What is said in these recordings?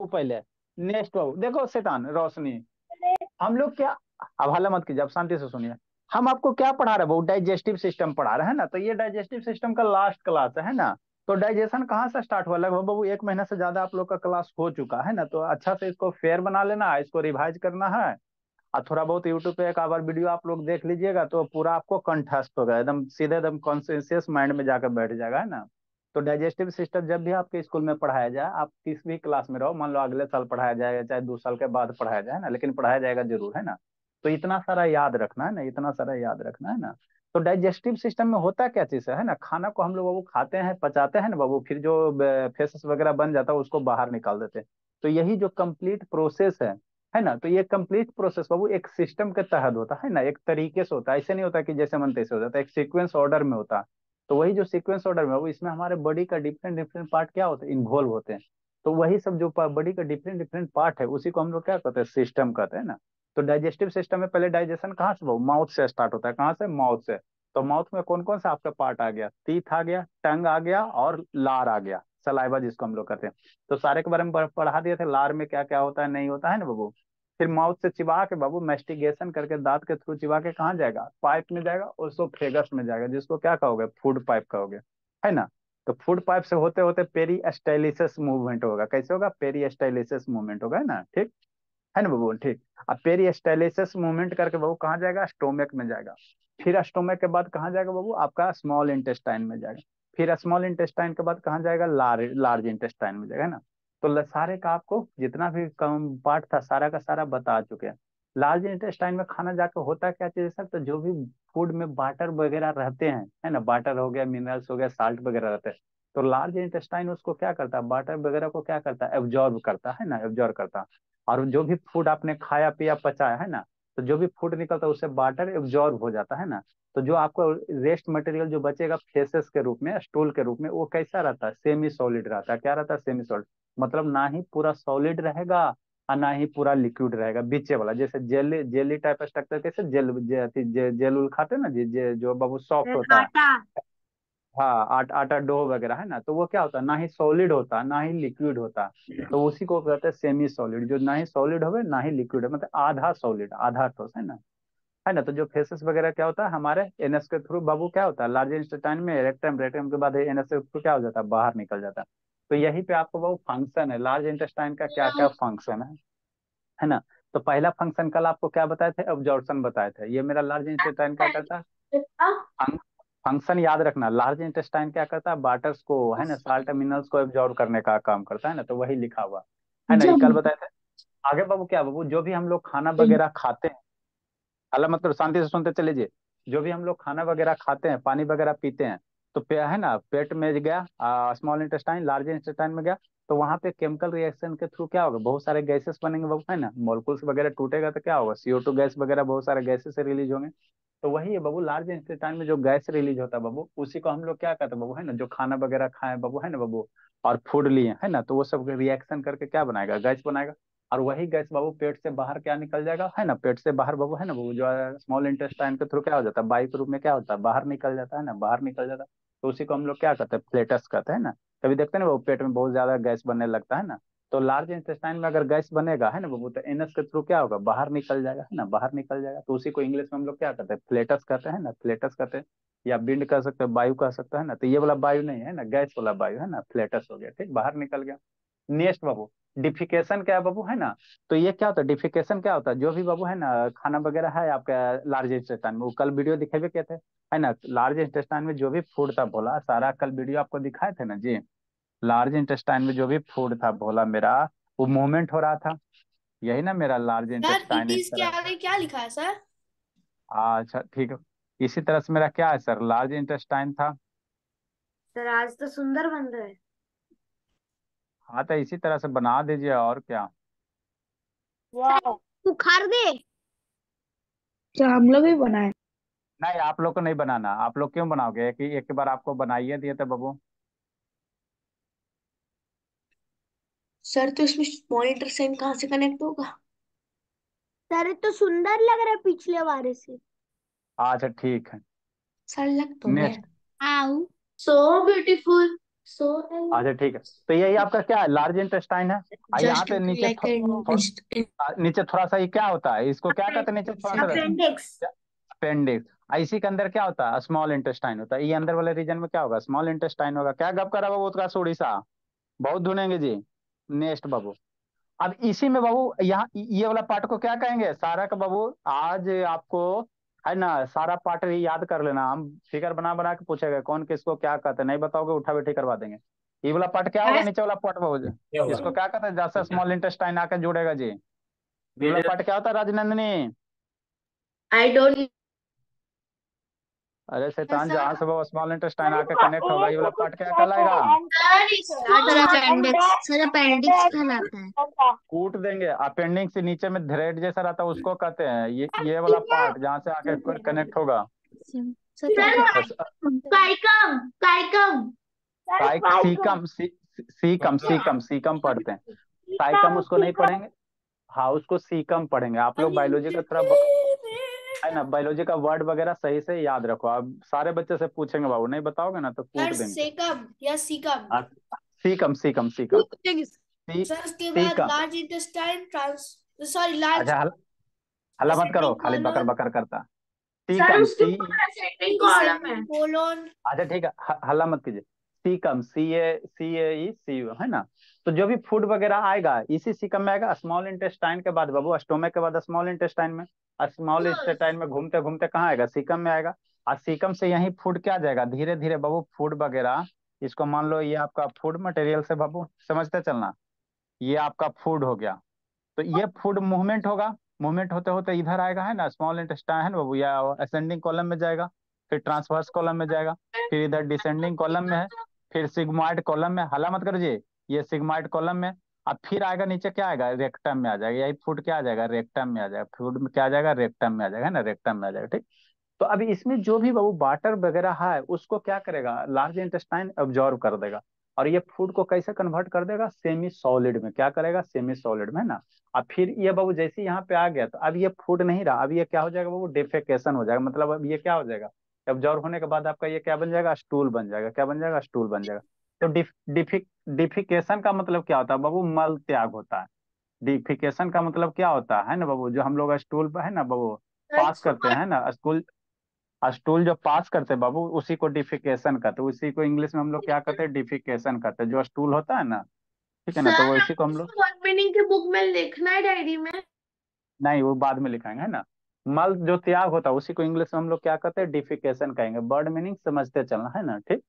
पहले। नेक्स्ट बाबू देखो शैतान रोशनी, हम लोग क्या, अब हल्ला मत कीजिए, आप शांति से सुनिए। हम आपको क्या पढ़ा रहे हैं वो डाइजेस्टिव सिस्टम पढ़ा रहे हैं ना, तो ये डाइजेस्टिव सिस्टम का लास्ट क्लास है ना। तो डाइजेशन कहाँ से स्टार्ट हुआ, लगभग बाबू 1 महीना से ज्यादा आप लोग का क्लास हो चुका है ना, तो अच्छा से इसको फेयर बना लेना, इसको रिवाइज करना है। और थोड़ा बहुत यूट्यूब पे एक आवर वीडियो आप लोग देख लीजिएगा तो पूरा आपको कंठस्थ होगा, एकदम सीधे एकदम कॉन्शियस माइंड में जाकर बैठ जाएगा, है ना। तो डाइजेस्टिव सिस्टम जब भी आपके स्कूल में पढ़ाया जाए, आप किस भी क्लास में रहो, मान लो अगले साल पढ़ाया जाएगा चाहे 2 साल के बाद पढ़ाया जाए ना, लेकिन पढ़ाया जाएगा जरूर, है ना। तो इतना सारा याद रखना है ना, इतना सारा याद रखना है ना। तो डाइजेस्टिव सिस्टम में होता क्या चीज है ना, खाना को हम लोग बाबू खाते हैं, पचाते हैं ना बाबू, फिर जो फेसेस वगैरह बन जाता है उसको बाहर निकाल देते हैं। तो यही जो कंप्लीट प्रोसेस है ना, तो ये कंप्लीट प्रोसेस बाबू एक सिस्टम के तहत होता है ना, एक तरीके से होता है, ऐसे नहीं होता कि जैसे मन तैसे हो जाता है, एक सीक्वेंस ऑर्डर में होता है। तो वही जो सीक्वेंस ऑर्डर में है, वो इसमें हमारे बॉडी का डिफरेंट डिफरेंट पार्ट क्या होते हैं, इन्वॉल्व होते हैं। तो वही सब जो बॉडी का डिफरेंट डिफरेंट पार्ट है उसी को हम लोग क्या कहते हैं, सिस्टम कहते हैं ना। तो डाइजेस्टिव सिस्टम में पहले डाइजेशन कहाँ से, वो माउथ से स्टार्ट होता है, कहाँ से, माउथ से। तो माउथ में कौन कौन सा आपका पार्ट आ गया, टीथ आ गया, टंग आ गया और लार आ गया, सलाइवा जिसको हम लोग कहते हैं। तो सारे के बारे में पढ़ा दिए थे, लार में क्या क्या होता है नहीं होता है ना बाबू। फिर माउथ से चिबा के बाबू मेस्टिगेशन करके दांत के थ्रू चिबा के कहाँ जाएगा, पाइप में जाएगा, उसोफेगस में जाएगा, जिसको क्या कहोगे, फूड पाइप कहोगे, है ना। तो फूड पाइप से होते होते पेरिस्टाइलिस मूवमेंट होगा, कैसे होगा, पेरिस्टाइलिस मूवमेंट होगा, है ना, ठीक है ना बाबू, ठीक। अब पेरिस्टाइलिस मूवमेंट करके बाबू कहाँ जाएगा, स्टोमक में जाएगा। फिर स्टोमक के बाद कहाँ जाएगा बाबू, आपका स्मॉल इंटेस्टाइन में जाएगा। फिर स्मॉल इंटेस्टाइन के बाद कहाँ जाएगा, लार्ज लार्ज इंटेस्टाइन में जाएगा, है ना। तो सारे का आपको जितना भी कम पार्ट था सारा का सारा बता चुके हैं। लार्ज इंटेस्टाइन में खाना जाकर होता क्या चीज है सर, तो जो भी फूड में वाटर वगैरह रहते हैं, है ना, वाटर हो गया, मिनरल्स हो गया, साल्ट वगैरह रहते हैं। तो लार्ज इंटेस्टाइन उसको क्या करता है, वाटर वगैरह को क्या करता है, एब्जॉर्ब करता है ना, एब्जॉर्ब करता है। और जो भी फूड आपने खाया पिया पचाया है ना, तो जो भी फूड निकलता है उससे वाटर एब्जॉर्ब हो जाता है ना। तो जो आपको रेस्ट मटेरियल जो बचेगा फेसेस के रूप में, स्टूल के रूप में, वो कैसा रहता है, सेमी सॉलिड रहता है, क्या रहता है, सेमी सॉलिड। मतलब ना ही पूरा सॉलिड रहेगा और ना ही पूरा लिक्विड रहेगा, बीचे वाला, जैसे जेली जेली टाइप स्ट्रक्चर, कैसे जेल उल खाते हैं ना जो बाबू सॉफ्ट होता है। खाता। हाँ आटा डो वगैरह है ना, तो वो क्या होता है, ना ही सॉलिड होता ना ही लिक्विड होता। तो उसी को कहते हैं सेमी सॉलिड, जो ना ही सॉलिड होवे ना ही लिक्विड है, मतलब आधा सॉलिड आधा ठोस, है ना। है ना, तो जो फेसेस वगैरह क्या होता है हमारे एनएस के थ्रू बाबू क्या होता है, लार्ज इंटेस्टाइन में रेक्टम, रेक्टम के बाद एनएस के थ्रू क्या हो जाता है, बाहर निकल जाता है। तो यही पे आपको बाबू फंक्शन है, लार्ज इंटेस्टाइन का क्या क्या फंक्शन है ना। तो पहला फंक्शन कल आपको क्या बताए थे, ऑब्जॉर्प्शन बताए थे, ये मेरा लार्ज इंटेस्टाइन क्या करता है, फंक्शन याद रखना। लार्ज इंटेस्टाइन क्या करता है, वाटर्स को, है ना, साल्ट मिनरल्स को एब्जॉर्ब करने का काम करता है ना, तो वही लिखा हुआ है ना, ये कल बताए थे। आगे बाबू क्या बाबू, जो भी हम लोग खाना वगैरह खाते हैं, अल्लाह मतलब शांति से सुनते चले लीजिए। जो भी हम लोग खाना वगैरह खाते हैं, पानी वगैरह पीते हैं, तो है ना, पेट में गया, स्मॉल इंटेस्टाइन, लार्ज इंटेस्टाइन में गया। तो वहां पे केमिकल रिएक्शन के थ्रू क्या होगा, बहुत सारे गैसेस बनेंगे बाबू, है ना, मॉलिक्यूल्स वगैरह टूटेगा तो क्या होगा, CO2 गैस वगैरह, बहुत सारे गैसेस रिलीज होंगे। तो वही है बाबू, लार्ज इंटेस्टाइन में जो गैस रिलीज होता है बाबू, उसी को हम लोग क्या कहते हैं बाबू, है ना, जो खाना वगैरह खाए बाबू, है ना बाबू, और फूड लिए, है ना, तो वो सब रिएक्शन करके क्या बनाएगा, गैस बनाएगा। और वही गैस बाबू पेट से बाहर क्या निकल जाएगा, है ना, पेट से बाहर बाबू, है ना बाबू, जो स्मॉल इंटेस्टाइन के थ्रू क्या हो जाता है, वायु के रूप में क्या होता है, बाहर निकल जाता है ना, बाहर निकल जाता है। तो उसी को हम लोग क्या कहते हैं, फ्लेटस कहते हैं ना। कभी देखते हैं ना बाबू, पेट में बहुत ज्यादा गैस बनने लगता है ना। तो लार्ज इंटेस्टाइन में अगर गैस बनेगा, है ना बाबू, तो एनएस के थ्रू क्या होगा, बाहर निकल जाएगा, है ना, बाहर निकल जाएगा। तो उसी को इंग्लिश में हम लोग क्या कहते हैं, फ्लेटस कहते हैं ना, फ्लेटस कहते हैं। या विंड कह सकते हैं, वायु कह सकते हैं ना, तो ये वाला वायु नहीं है ना, गैस वाला वायु है ना, फ्लेटस हो गया, ठीक, बाहर निकल गया। नेक्स्ट बाबू, डिफिकेशन क्या है बाबू, है ना। तो ये क्या होता है, डिफिकेशन क्या होता है, जो भी बाबू है ना खाना वगैरह है आपका लार्ज इंटेस्टाइन में, वो कल वीडियो दिखे किए थे, है ना, लार्ज इंटेस्टाइन में जो भी फूड था बोला सारा, कल वीडियो आपको दिखाए थे ना जी। लार्ज इंटेस्टाइन में जो भी फूड था बोला मेरा, वो मूवमेंट हो रहा था, यही ना मेरा लार्ज सर इंटेस्टाइन इट इस इज के तरह। आगे क्या लिखा है सर? अच्छा ठीक है, इसी तरह से मेरा क्या है सर, लार्ज इंटेस्टाइन था। सर आज तो सुंदर बन रहा है। हाँ तो इसी तरह से बना दीजिए और क्या। वाह। बुखार दे। क्या हम लोग भी बनाए? नहीं आप लोग को नहीं बनाना, आप लोग क्यों बनाओगे, एक बार आपको बनाइए दिए थे बाबू। सर तो इसमें मॉनिटर से कहाँ से कनेक्ट होगा? सर ये तो सुंदर लग रहा है पिछले वाले से। अच्छा ठीक है। सर लग तो है। नेक्स्ट, आओ। So beautiful. अच्छा ठीक है, तो यही आपका क्या है, लार्ज इंटेस्टाइन है। यहाँ जस्ट पे नीचे लाइक नीचे थोड़ा सा ये क्या होता है, इसको क्या कहते हैं, नीचे थोड़ा सा अपेंडिक्स। अपेंडिक्स। इसी के अंदर क्या होता है, स्मॉल इंटेस्टाइन होता है। ये अंदर वाले रीजन में क्या होगा, स्मॉल इंटेस्टाइन होगा। क्या गप करा बाबू उसका उड़ीसा, बहुत ढूंढेंगे जी। नेक्स्ट बाबू, अब इसी में बाबू यहाँ ये वाला पार्ट को क्या कहेंगे, सारा का बाबू आज आपको है ना सारा पार्ट ही याद कर लेना। हम फिगर बना बना के पूछेगा कौन किसको क्या कहते हैं, नहीं बताओगे उठा बैठी करवा देंगे। ये वाला पार्ट क्या होगा, नीचे वाला पार्ट बाबू क्या होगा? इसको क्या कहते हैं, जैसे स्मॉल इंटेस्टाइन आके जुड़ेगा जी। ये वाला पार्ट क्या होता है राजनंदिनी। I don't. अरे शैतान, जहां से वो स्मॉल इंटेस्टाइन आके कनेक्ट होगा, ये वाला पार्ट क्या कहलाएगा। सर अपेंडिक्स, सर अपेंडिक्स कहलाता है। कूट देंगे, अपेंडिक्स से नीचे में थ्रेड जैसा रहता है उसको कहते हैं, ये वाला पार्ट जहां से आके कनेक्ट होगा। Sir caecum, caecum. Caecum caecum caecum caecum पढ़ते हैं, साइकम उसको नहीं पढ़ेंगे। हाँ उसको सीकम पढ़ेंगे। आप लोग बायोलॉजी का थोड़ा है ना, बायोलॉजी का वर्ड वगैरह सही से याद रखो। अब सारे बच्चे से पूछेंगे बाबू, नहीं बताओगे ना तो कूट देंगे। सेकम या सीकम। हाँ, सीकम सीकम सीकम सर उसके बाद caecum. Large intestine trans, sorry large अच्छा हल्ला मत करो, असेंडिंग खाली बकर कॉलम। बकर करता। सर सीकम उसके सी। ऊपर असेंडिंग कॉलम है। कोलोन। अच्छा ठीक है, हल्ला मत कीजिए। Caecum C A E C you है ना। तो जो भी फूड वगैरह आएगा इसी सीकम में आएगा। स्मॉल इंटेस्टाइन के बाद बाबू स्टोमक के बाद स्मॉल इंटेस्टाइन में, स्मॉल इंटेस्टाइन में घूमते घूमते कहाँ आएगा, सीकम में आएगा। और सीकम से यही फूड क्या जाएगा, धीरे धीरे बाबू फूड वगैरह। इसको मान लो ये आपका फूड मटेरियल से बाबू समझते चलना, ये आपका फूड हो गया। तो ये फूड मूवमेंट होगा, मूवमेंट होते होते इधर आएगा है ना, स्मॉल इंटेस्टाइन है ना बाबू, या असेंडिंग कॉलम में जाएगा, फिर ट्रांसवर्स कॉलम में जाएगा, फिर इधर डिसेंडिंग कॉलम में है, फिर सिग्मॉइड कॉलम में, हला मत करो जी, ये सिग्मॉइड कॉलम में। अब फिर आएगा नीचे क्या आएगा, रेक्टम में आ जाएगा। यही फूड क्या आ जाएगा, रेक्टम में आ जाएगा। फूड में क्या आ जाएगा, रेक्टम में आ जाएगा, है ना, रेक्टम में आ जाएगा। ठीक। तो अभी इसमें जो भी बाबू वाटर वगैरह है उसको क्या करेगा, लार्ज इंटेस्टाइन ऑब्जॉर्व कर देगा। और ये फूड को कैसे कन्वर्ट कर देगा, सेमी सॉलिड में। क्या करेगा, सेमी सॉलिड में, है ना। अब फिर ये बाबू जैसे यहाँ पे आ गया तो अब ये फूड नहीं रहा, अब ये क्या हो जाएगा बाबू, डेफेकेशन हो जाएगा। मतलब अब ये क्या हो जाएगा, एब्जॉर्व होने के बाद आपका ये क्या बन जाएगा, स्टूल बन जाएगा। क्या बन जाएगा, स्टूल बन जाएगा। तो डिफिकेशन का मतलब क्या होता है बाबू, मल त्याग होता है। डिफिकेशन का मतलब क्या होता है ना बाबू, जो हम लोग स्टूल है ना बाबू पास करते हैं ना, स्कूल स्टूल जो पास करते हैं बाबू उसी को डिफिकेशन कहते हैं। उसी को इंग्लिश में हम लोग क्या कहते हैं, डिफिकेशन कहते हैं, जो स्टूल होता है ना। ठीक है ना, तो वो सर इसी को हम लोग, वन मीनिंग की बुक में लिखना है डायरी में। नहीं वो बाद में लिखाएंगे है ना। मल जो त्याग होता है उसी को इंग्लिश में हम लोग क्या कहते हैं, डिफिकेशन कहेंगे। बर्ड मीनिंग समझते चलना है ना। ठीक।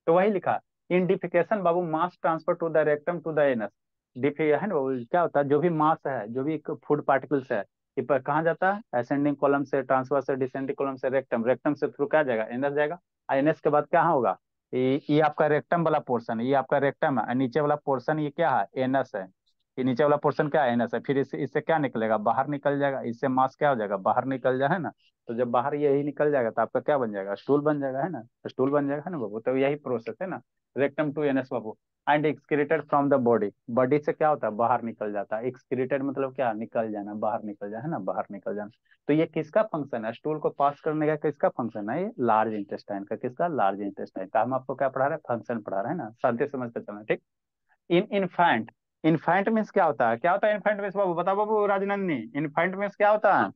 तो वही लिखा, इन डिफिकेशन बाबू mass transfer to the rectum to the anus. डिफि है ना बाबू, क्या होता है, जो भी मास है, जो भी फूड पार्टिकल्स है, ये पर कहाँ जाता है, असेंडिंग कॉलम से, ट्रांसफर से, डिसेंडिंग कॉलम से रेक्टम, रेक्टम से थ्रू क्या जाएगा, एनस जाएगा। और एनस के बाद क्या होगा, ये आपका रेक्टम वाला पोर्शन है, ये आपका रेक्टम है। और नीचे वाला पोर्शन ये क्या है, एनस है। ये नीचे वाला पोर्शन क्या है, एनस है। फिर इससे क्या निकलेगा, बाहर निकल जाएगा। इससे मास क्या हो जाएगा, बाहर निकल जाए, है ना। तो जब बाहर यही निकल जाएगा तो आपका क्या बन जाएगा, स्टूल बन जाएगा, है ना। स्टूल बन जाएगा है ना बाबू। तो यही प्रोसेस है ना, रेक्टम टू एनस बाबू। And excreted from the body, body से क्या होता है, बाहर निकल जाता है। एक्सक्रीटेड मतलब क्या, निकल जाना, बाहर निकल जाए, है ना, बाहर निकल जाना। तो ये किसका फंक्शन है, स्टूल को पास करने का किसका फंक्शन है, ये लार्ज इंटेस्टाइन का। किसका, लार्ज इंटेस्टाइन का। हम आपको क्या पढ़ा रहे हैं, फंक्शन पढ़ा रहे हैं ना, शांति से समझते चलना। ठीक। इन इन्फेंट, इन्फेंट मीन्स क्या होता है, क्या होता है इन्फेंट मीन्स बाबू, बताओ बाबू राजनंदनी, इन्फेंट मीन्स क्या होता है।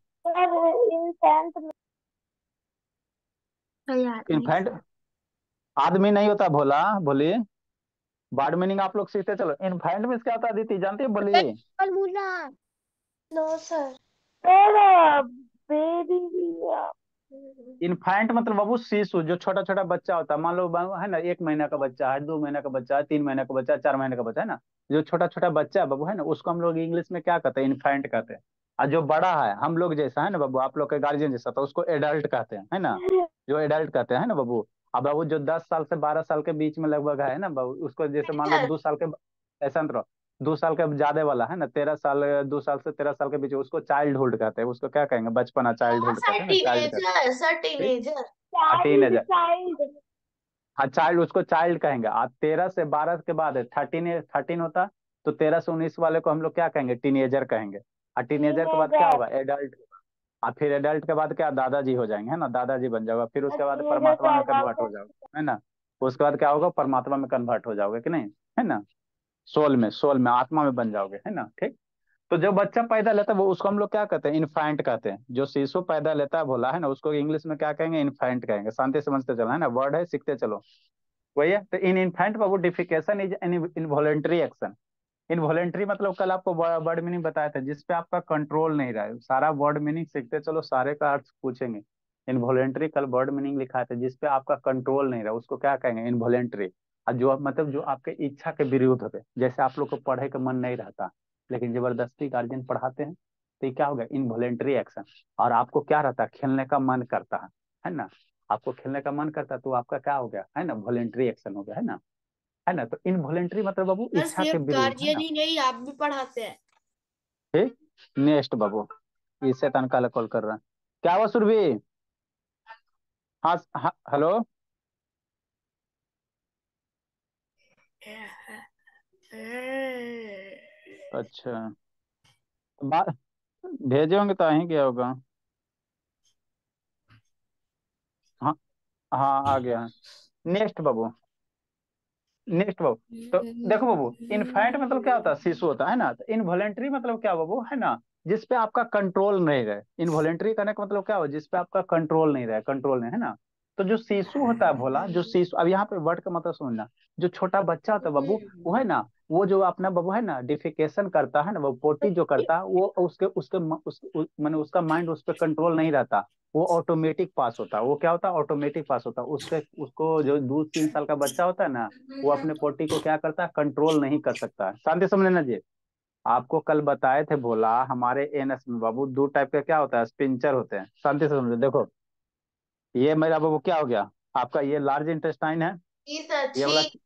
इन्फेंट आदमी नहीं होता, भोला भोली। वर्ड मीनिंग आप लोग सीखते चलो। इन्फेंट मीन्स क्या होता है, दीदी जानती है, बोलिए। No sir. बेबी। इन्फेंट मतलब बाबू शिशु, जो छोटा छोटा बच्चा होता है। मान लो बाबू है ना, 1 महीना का बच्चा है, 2 महीना का बच्चा है, 3 महीने का बच्चा है, 4 महीने का बच्चा है ना। जो छोटा छोटा बच्चा है बाबू है ना, उसको हम लोग इंग्लिश में क्या कहते हैं, इन्फेंट कहते हैं। और जो बड़ा है हम लोग जैसा है ना बाबू, आप लोग के गार्जियन जैसा, तो उसको एडल्ट कहते हैं, है ना। जो एडल्ट कहते हैं ना बाबू। अब बाबू जो 10 साल से 12 साल के बीच में लगभग है ना बाबू, उसको जैसे मान लो 2 साल के, ऐसा मत रहो, 2 साल के ज्यादा वाला है ना, 13 साल, 2 साल से 13 साल के बीच, उसको चाइल्डहुड कहते हैं। उसको क्या कहेंगे, बचपना, चाइल्डहुड कहते हैं ना, चाइल्ड कहते टीनेजर, सर हैं। टीनेजर। टीनेजर, हाँ चाइल्ड, उसको चाइल्ड कहेंगे। आप 13 से 12 के बाद 13 होता, तो 13 से 19 वाले को हम लोग क्या कहेंगे, टीनेजर कहेंगे। और टीनेजर के बाद क्या होगा, एडल्ट। और फिर एडल्ट के बाद क्या, दादाजी हो जाएंगे, है ना, दादाजी बन जाएगा। फिर उसके बाद परमात्मा में कन्वर्ट हो जाएगा, है ना। उसके बाद क्या होगा, परमात्मा में कन्वर्ट हो जाओगे कि नहीं, है ना, सोल में आत्मा में बन जाओगे, है ना, ठीक। तो जो बच्चा पैदा लेता है वो, उसको हम लोग क्या कहते हैं, इन्फेंट कहते हैं। जो शिशु पैदा लेता है भोला, है ना, उसको इंग्लिश में क्या कहेंगे, इन्फेंट कहेंगे। शांति समझते चलो, है ना, वर्ड है, सीखते चलो। वही है। तो इन infant Babu defecation is an involuntary action. Involuntary मतलब कल आपको वर्ड मीनिंग बताया था, जिसपे आपका कंट्रोल नहीं रहा है। सारा वर्ड मीनिंग सीखते चलो, सारे का अर्थ पूछेंगे। इनवॉलेंट्री कल वर्ड मीनिंग लिखा था, जिसपे आपका कंट्रोल नहीं रहा, उसको क्या कहेंगे, इनवॉलेंट्री। और जो मतलब जो आपके इच्छा के विरुद्ध होते, जैसे आप लोग को पढ़े का मन नहीं रहता, लेकिन जबरदस्ती गार्जियन पढ़ाते हैं, तो ये क्या हो गया, इनवॉलेंट्री एक्शन। और आपको क्या रहता है, खेलने का मन करता है ना, आपको खेलने का मन करता है, तो आपका क्या हो गया, है ना, वॉलेंट्री एक्शन हो गया, है ना। तो इनवॉलेंट्री मतलब बाबू सर इच्छा के सिर्फ विरुद्ध, है गार्जियन ना। ही नहीं, आप भी पढ़ाते हैं। ठीक। नेक्स्ट बाबू, ये शैतान काला कॉल कर रहा है। क्या हुआ सुरभि? हाँ हाँ, हेलो। अच्छा, तो बात भेजे होंगे तो ही क्या होगा। हाँ हाँ, आ गया। नेक्स्ट बाबू, नेक्स्ट बाबू। तो देखो बाबू, इनफैंट मतलब क्या होता है, शिशु होता है ना। तो इनवॉलेंट्री मतलब क्या बाबू, है ना, जिसपे आपका कंट्रोल नहीं रहे। इनवॉलेंट्री करने का मतलब क्या हो, जिसपे आपका कंट्रोल नहीं रहे, कंट्रोल नहीं, है ना। तो जो शिशु होता है भोला, जो शिशु, अब यहाँ पे वर्ड का मतलब समझना। जो छोटा बच्चा होता है बाबू, वो है ना, वो जो अपना बाबू है ना डिफिकेशन करता है ना, वो पोटी जो करता है, वो उसके उसके माने उसका माइंड उस पर कंट्रोल नहीं रहता। वो ऑटोमेटिक पास होता है। वो क्या होता है, ऑटोमेटिक पास होता है। उसके उसको जो 2-3 साल का बच्चा होता है ना, वो अपने पोटी को क्या करता है, कंट्रोल नहीं कर सकता है। शांति समझ लेना जी। आपको कल बताए थे बोला, हमारे एनएस में बाबू दो टाइप का क्या होता है, स्पिंचर होते हैं। शांति से समझो, देखो ये मेरा बाबू क्या हो गया, आपका ये लार्ज इंटेस्टाइन है। ठीक ये वाला अच्छी।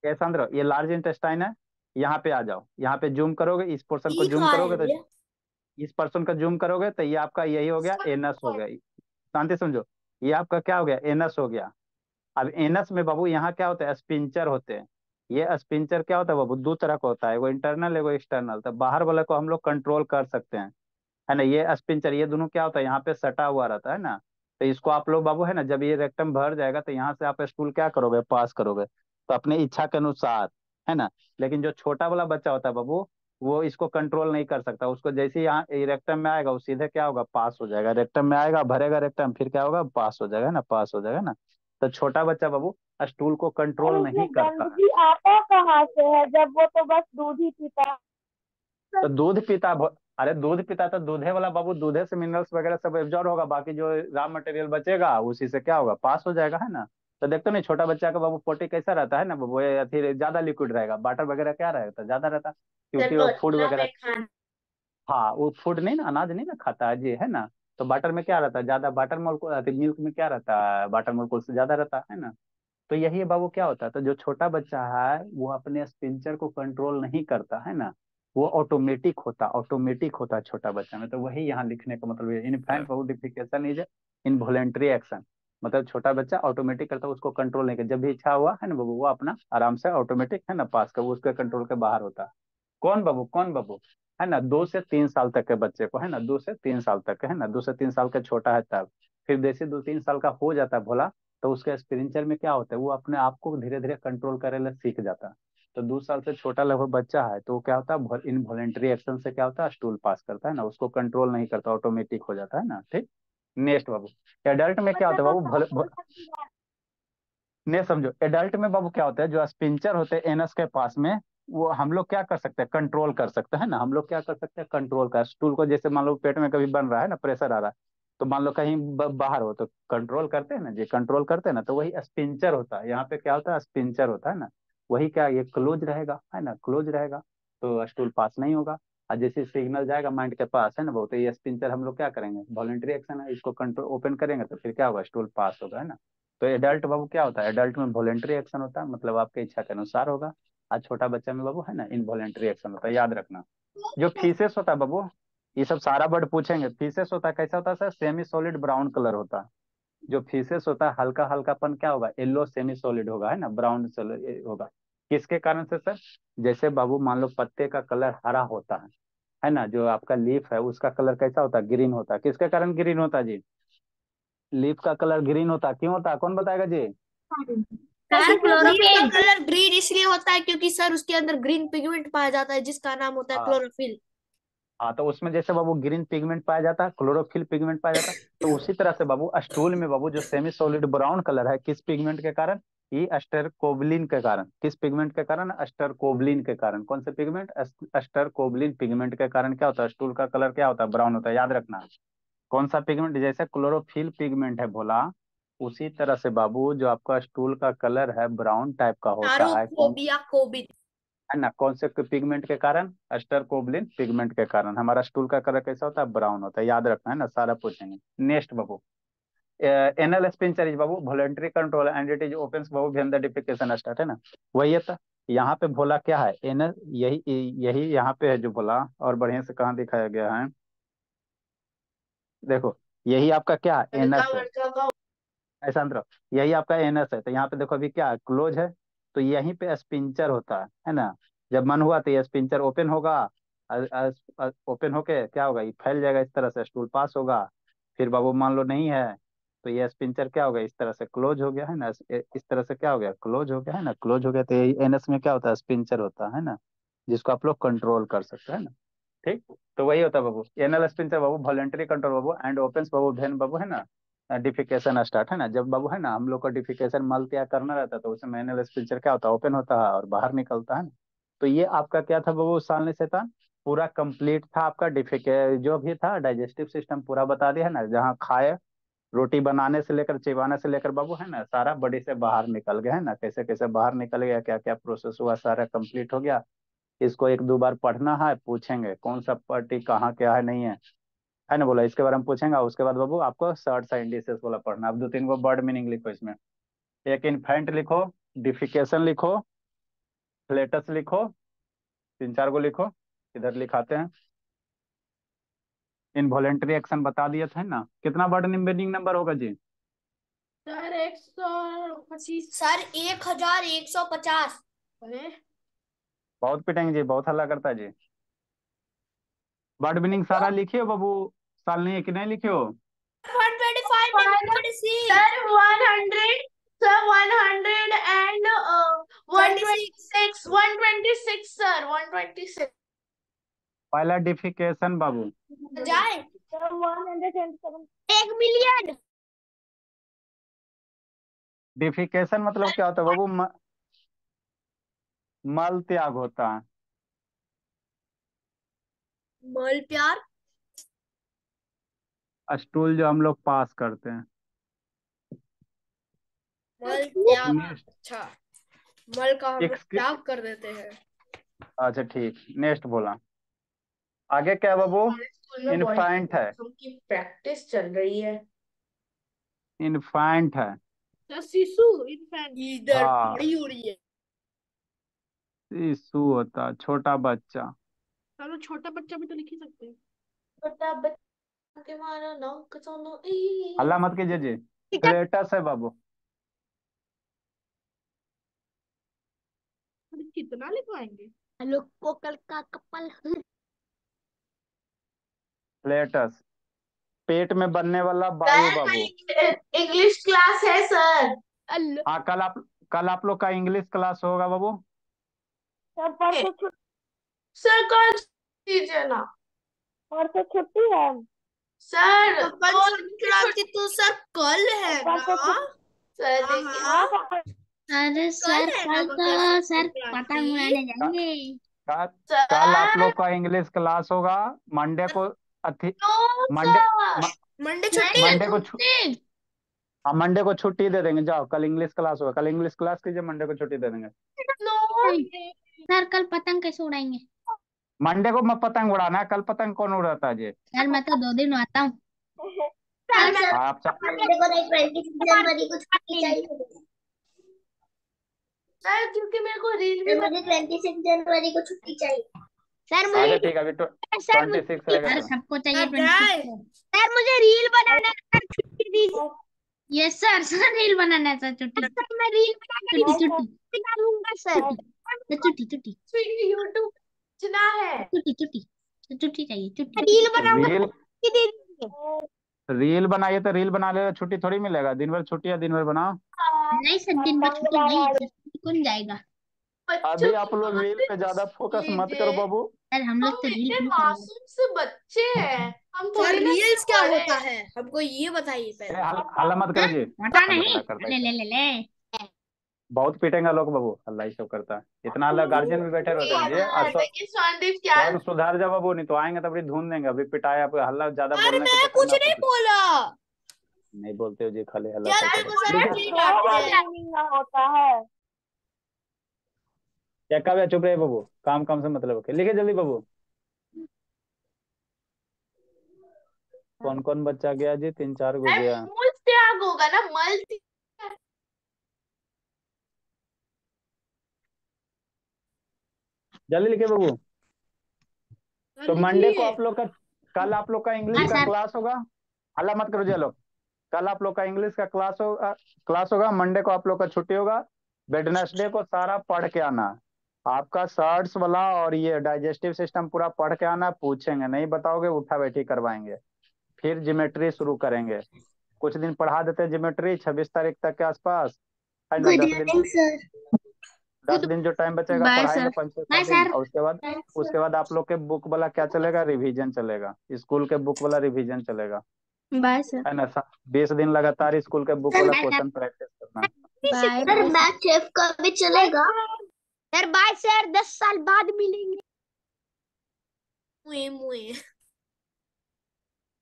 कैसा अंदर, ये लार्ज इंटेस्टाइन है। यहाँ पे आ जाओ, यहाँ पे जूम करोगे, इस पोर्शन को ई जूम कहाँ है करोगे तो, भैया? इस पर्सन का जूम करोगे तो ये आपका यही हो गया, एनस हो गया। शांति समझो, ये आपका क्या हो गया, एनस हो गया। अब एनस में बाबू यहाँ क्या होता है, स्पिंचर होते हैं। ये स्पिंचर क्या होता है बाबू, दो तरह का होता है, वो इंटरनल है, वो एक्सटर्नल। तो बाहर वाले को हम लोग कंट्रोल कर सकते हैं, है ना। ये स्पिंचर, ये दोनों क्या होता है, यहाँ पे सटा हुआ रहता है ना। तो इसको आप लोग बाबू, है ना, जब ये रेक्टम भर जाएगा तो यहाँ से आप स्टूल क्या करोगे, पास करोगे, तो अपने इच्छा के अनुसार, है ना। लेकिन जो छोटा वाला बच्चा होता है बाबू, वो इसको कंट्रोल नहीं कर सकता। उसको जैसे ही यहाँ रेक्टम में आएगा, वो सीधे क्या होगा, पास हो जाएगा। रेक्टम में आएगा, भरेगा रेक्टम, फिर क्या होगा, पास हो जाएगा ना, पास हो जाएगा ना। तो छोटा बच्चा बाबू स्टूल को और कंट्रोल नहीं उसमें करता है। गंदगी आता कहाँ से है, जब वो तो बस दूध ही पीता है। तो दूध पीता अरे दूध पीता तो दूधे वाला बाबू, दूधे से मिनरल्स वगैरह सब एब्जॉर्ब होगा, बाकी जो रॉ मटेरियल बचेगा उसी से क्या होगा, पास हो जाएगा, है ना। तो देखते नहीं, छोटा बच्चा का बाबू पोटी कैसा रहता है ना बाबू, ये अथी ज्यादा लिक्विड रहेगा, वाटर वगैरह क्या रहेगा, ज्यादा रहता, सर क्योंकि तो वो फूड अच्छा वगैरह। मैं खाना। हाँ, वो फूड नहीं ना, अनाज नहीं ना खाता है जी, है ना। तो बटर में क्या रहता है, ज्यादा बटर मोल, मिल्क में क्या रहता है, बटर मोलकुल से ज्यादा रहता है ना। तो यही है बाबू, क्या होता है, तो जो छोटा बच्चा है वो अपने स्पिंचर को कंट्रोल नहीं करता है ना। वो ऑटोमेटिक होता है छोटा बच्चा में। तो वही यहाँ लिखने का मतलब है, इनफैंट मॉडिफिकेशन इज इनवॉलेंट्री एक्शन। मतलब छोटा बच्चा ऑटोमेटिक करता है, उसको कंट्रोल नहीं कर, जब भी इच्छा हुआ है ना बाबू, वो अपना आराम से ऑटोमेटिक, है ना, पास कर, वो उसके कंट्रोल के बाहर होता है। कौन बाबू, है ना, 2 से 3 साल तक के बच्चे को, है ना, 2 से 3 साल तक के, है ना, 2 से 3 साल का छोटा है तब। फिर जैसे 2-3 साल का हो जाता है भोला, तो उसके स्पिरिचुअल में क्या होता है, वो अपने आप को धीरे धीरे कंट्रोल करे ला सीख जाता है। तो 2 साल से छोटा लगभग बच्चा है, तो वो क्या होता है, इनवॉलेंट्री एक्शन से क्या होता है, स्टूल पास करता है ना, उसको कंट्रोल नहीं करता, ऑटोमेटिक हो जाता है ना, ठीक। नेक्स्ट बाबू, एडल्ट में क्या होता है बाबू, नहीं समझो, एडल्ट में बाबू क्या होता है, जो स्पिंचर होते हैं एनस के पास में, वो हम लोग क्या कर सकते हैं, कंट्रोल कर सकते हैं ना। हम लोग क्या कर सकते हैं, कंट्रोल कर, स्टूल को जैसे मान लो पेट में कभी बन रहा है ना, प्रेशर आ रहा है, तो मान लो कहीं बाहर हो, तो कंट्रोल करते हैं ना जी, कंट्रोल करते हैं ना। तो वही स्पिंचर होता है, यहाँ पे क्या होता है, स्पिंचर होता है ना। वही क्या, ये क्लोज रहेगा, है ना, क्लोज रहेगा, तो स्टूल पास नहीं होगा। और जैसे सिग्नल जाएगा माइंड के पास, है ना, बहुत, तो ये स्पिंचर हम लोग क्या करेंगे, वॉलंटरी एक्शन है, इसको कंट्रोल ओपन करेंगे तो फिर क्या होगा, स्टूल पास होगा, है ना। तो एडल्ट बाबू क्या होता है, एडल्ट में वॉलेंट्री एक्शन होता है, मतलब आपके इच्छा के अनुसार होगा। आज छोटा बच्चा में बाबू, है ना, इनवॉलेंट्री एक्शन होता है, याद रखना। जो फीसेस होता है बाबू, ये सब सारा वर्ड पूछेंगे। फीसेस होता है कैसा होता है sir, semi solid brown colour होता है। जो फीसेस होता है, हल्का हल्कापन क्या होगा, येलो सेमी सॉलिड होगा, है ना, ब्राउन होगा। किसके कारण से सर, जैसे बाबू मान लो पत्ते का कलर हरा होता है ना, जो आपका लीफ है उसका कलर कैसा होता है, ग्रीन होता है। किसके कारण ग्रीन होता है जी, लीफ का कलर ग्रीन होता है, क्यों होता है, कौन बताएगा जी। ग्रीन का क्लोरोफिल। कलर ग्रीन इसलिए होता है क्योंकि सर उसके अंदर ग्रीन पिगमेंट पाया जाता है जिसका नाम होता है हाँ क्लोरोफिल। हाँ, तो उसमें जैसे बाबू ग्रीन पिगमेंट पाया जाता है, क्लोरोफिल पिगमेंट पाया जाता है, तो उसी तरह से बाबू स्टूल में बाबू जो सेमी सॉलिड ब्राउन कलर है, किस पिगमेंट के कारण? ये अस्टरकोबलिन के कारण। किस पिगमेंट के कारण? अस्टरकोबलिन के कारण। कौन से पिगमेंट? अस्टरकोबलिन पिगमेंट के कारण क्या होता है? स्टूल का कलर क्या होता है? ब्राउन होता है, याद रखना। कौन सा पिगमेंट? जैसे क्लोरोफिल पिगमेंट है भोला, उसी तरह से बाबू जो आपका स्टूल का कलर है ब्राउन टाइप का होता है। कौन? नारोफोबिया कोबिन। है ना, कौन से पिगमेंट के कारण? अस्टरकोबलिन पिगमेंट के कारण हमारा स्टूल का कलर कैसा होता है? ब्राउन होता है, याद रखना है ना, सारा पूछेंगे। Next Babu, anal sphincter is Babu voluntary control and it is opens Babu when the defecation start, है ना। वही है था। यहाँ पे भोला क्या है? एनल, यही यही यहाँ पे है जो भोला, और बढ़िया से कहाँ दिखाया गया है, देखो, यही आपका क्या है? एनस है। ऐसा अंदर, यही आपका एनएस है। तो यहाँ पे देखो अभी क्या है? क्लोज है, तो यहीं पे स्पिंचर होता है ना। जब मन हुआ तो ये स्पिंचर ओपन होगा, ओपन होके क्या होगा? ये फैल जाएगा इस तरह से, स्टूल पास होगा। फिर बाबू मान लो नहीं है, तो ये स्पिंचर क्या होगा? इस तरह से क्लोज हो गया, है ना। इस तरह से क्या हो गया? क्लोज हो गया, है ना। क्लोज हो गया तो एनएस में क्या होता है? स्पिंचर होता है ना, जिसको आप लोग कंट्रोल कर सकते हैं ना। ठीक, तो वही होता है बाबू एनल स्पिंचर बाबू, वॉलंटरी कंट्रोल बाबू, एंड ओपन्स बाबू भेन बाबू, है ना। डिफिकेशन स्टार्ट, है ना। जब बाबू है ना हम लोग को डिफिकेशन मल त्याग करना रहता है, तो उसमें मैनुअल स्पिंचर क्या होता है? ओपन होता है और बाहर निकलता है ना। तो ये आपका क्या था बाबू सालनी शैतान? पूरा कंप्लीट था आपका डिफिके जो भी था, डाइजेस्टिव सिस्टम पूरा बता दिया है ना। जहाँ खाए, रोटी बनाने से लेकर चिबाने से लेकर बाबू, है ना, सारा बॉडी से बाहर निकल गया, है ना। कैसे कैसे बाहर निकल गया, क्या क्या प्रोसेस हुआ, सारा कंप्लीट हो गया। इसको एक दो बार पढ़ना है, पूछेंगे कौन सा पार्टी कहाँ क्या है नहीं है ना। बोला इसके बारे में पूछेंगे, उसके बाद बाबू आपको शॉर्ट सा इंडिसेस बोला पढ़ना। अब दो तीन को वर्ड मीनिंग लिखो इसमें। एक इन्फेंट लिखो, डिफिकेशन लिखो, फ्लेटस लिखो, तीन चार को लिखो, इधर लिखाते हैं। इनवॉलेंट्री एक्शन बता दिया था ना। कितना वर्ड मीनिंग नंबर होगा जी? सर 125। सर 1150। अरे बहुत पिटेंगे जी, बहुत हल्ला करता है जी। वर्ड मीनिंग सारा लिखियो बाबू, साल नहीं है कि नहीं लिखियो? 125 में 26। सर 100। Sir 100 and 126। 126 सर 126। पहला डिफिकेशन बाबू, जाए सर 127। 1 मिलियन। डिफिकेशन मतलब क्या होता है बाबू? मल त्याग होता है। मल प्यार। स्टूल जो हम लोग पास करते हैं। मल त्याग। नेक्स्ट, अच्छा, मल का हम लोग एक, त्याग कर देते हैं। अच्छा ठीक, नेक्स्ट बोला। आगे क्या है बाबू? हमारे स्कूल में बॉडी इन्फेंट है। की प्रैक्टिस चल रही है। इन्फेंट है। सर शिशु इन्फेंट इधर हाँ, पड़ी हो रही है। शिशु होता है, छोटा बच्चा। चलो छोटा बच्चा भी तो लिख ही सकते हैं। छोटा बच्चा के मारो नौक सोनो हल्ला मत कीजिए जी। फ्लेटस है बाबू। कितना लिखवाएंगे? हेलो कोकल का कपल। फ्लेटस, पेट में बनने वाला वायु सर बाबू। इंग्लिश क्लास है सर। अल्लो। हाँ, कल आप लोग का इंग्लिश क्लास होगा बाबू। सर परसों छुट्टी। सर कल दीजिए ना। परसों छुट्टी है सर। कल संक्रांति तो सर कल है ना। सर देखिए हाँ। अरे कल सर है ना कल तो मकर सर पतंग संक्रांति। उड़ाने जाएंगे। कल कल आप सर लोग का इंग्लिश क्लास होगा। मंडे को अथी नो मंडे सर। म- मंडे छुट्टी है। मंडे को हाँ, मंडे को छुट्टी दे देंगे। जाओ, कल इंग्लिश क्लास होगा, कल इंग्लिश क्लास कीजिए, मंडे को छुट्टी दे देंगे। नो। सर कल पतंग कैसे उड़ाएंगे? मंडे को पतंग उड़ाना है, कल पतंग कौन उड़ाता है जी? सर मैं तो 2 दिन आता हूँ। सर मैं हाँ, आप मंडे को नहीं 26 जनवरी को छुट्टी चाहिए। सर क्योंकि मेरे को रील भी मुझे 26 जनवरी को छुट्टी चाहिए। सर मुझे अच्छा ठीक है, अभी सर 26 मुझे रहेगा सर तो। सबको चाहिए सर 26 को। सर मुझे रील बनाना है सर छुट्टी दीजिए। यस सर, सर रील बनाना है सर। छुट्टी सर मैं रील बनाकर छुट्टी छुट्टी डालूंगा सर। छुट्टी छुट्टी यूट्यूब चुना है। छुट्टी छुट्टी छुट्टी चाहिए, छुट्टी। रील बनाऊंगा रील छुट्टी दे दीजिए। रील बनाइए तो रील बना लेगा, छुट्टी थोड़ी मिलेगा। दिन भर छुट्टी है, दिन भर बनाओ। नहीं सर, दिन में छुट्टी नहीं है सर, कौन जाएगा? अभी आप लोग रील पे ज्यादा फोकस मत करो बाबू। सर हम लोग तो रील इतने क्यों करेंगे? मासूम से बच्चे हैं, हम सर थोड़ी ना रील्स क्या बड़े होता है हमको ये बताइए पहले। हल्ला मत कर जी, पता हल्ला नहीं। बड़ा करता ले है, ले ले ले। बहुत पीटेंगे लोग बाबू, हल्ला ही सब करता है इतना। हल्ला गार्जियन भी बैठे रहते हैं जी। देखिए संदीप क्या स्वयं सुधार जा बाबू, नहीं तो आएंगे तब ढूंढ देंगे। अभी पिटाया आप हल्ला ज्यादा सर बोलने के मैं चक्कर कुछ में आप नहीं बोला। नहीं बोलते हो जी, खाली हल्ला क्या करते सर रहते सर हो। क्यों डांटते हैं? होता है। क्या काव्या चुप रहे बाबू, काम काम से मतलब है। लिखे जल्दी बाबू। कौन कौन बच्चा गया जी? 3-4 गो गया। मूल त्याग होगा ना, मल जल्दी लिखे बाबू। तो मंडे को लिखिए। आप लोग का, कल आप लोग का इंग्लिश हाँ का सर। क्लास होगा। हल्ला मत करो जी लोग। कल आप लोग का इंग्लिश का क्लास होगा। मंडे को आप लोग का छुट्टी होगा। वेडनेसडे को सारा पढ़ के आना। आपका सर्ट्स वाला और ये डाइजेस्टिव सिस्टम पूरा पढ़ के आना। पूछेंगे नहीं बताओगे, उठा बैठी करवाएंगे। फिर ज्योमेट्री शुरू करेंगे। कुछ दिन पढ़ा देते हैं ज्योमेट्री, 26 तारीख तक के आसपास है ना। गुड 10 दिन, इवनिंग सर। 10 दिन जो टाइम बचेगा बाय पढ़ाएंगे सर। 5-6 बाय दिन। सर। और उसके बाद आप लोग के बुक वाला क्या चलेगा? रिवीजन चलेगा। स्कूल के बुक वाला रिवीजन चलेगा, बाय सर। है ना। 20 दिन लगातार स्कूल के बुक वाला बाय सर। क्वेश्चन प्रैक्टिस करना। Bye sir bye. मैथ शेफ का भी चलेगा। सर बाय सर, 10 साल बाद मिलेंगे। मुए मुए।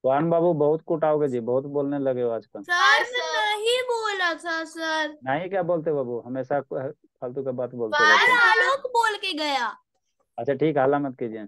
स्वान बाबू बहुत कुटाओगे जी, बहुत बोलने लगे हो आजकल। सर मैं नहीं बोला था सर। नहीं क्या बोलते बाबू, हमेशा फालतू का बात बोलते सर रहते हैं। आलोक बोल के गया। अच्छा ठीक है, हल्ला मत कीजिए।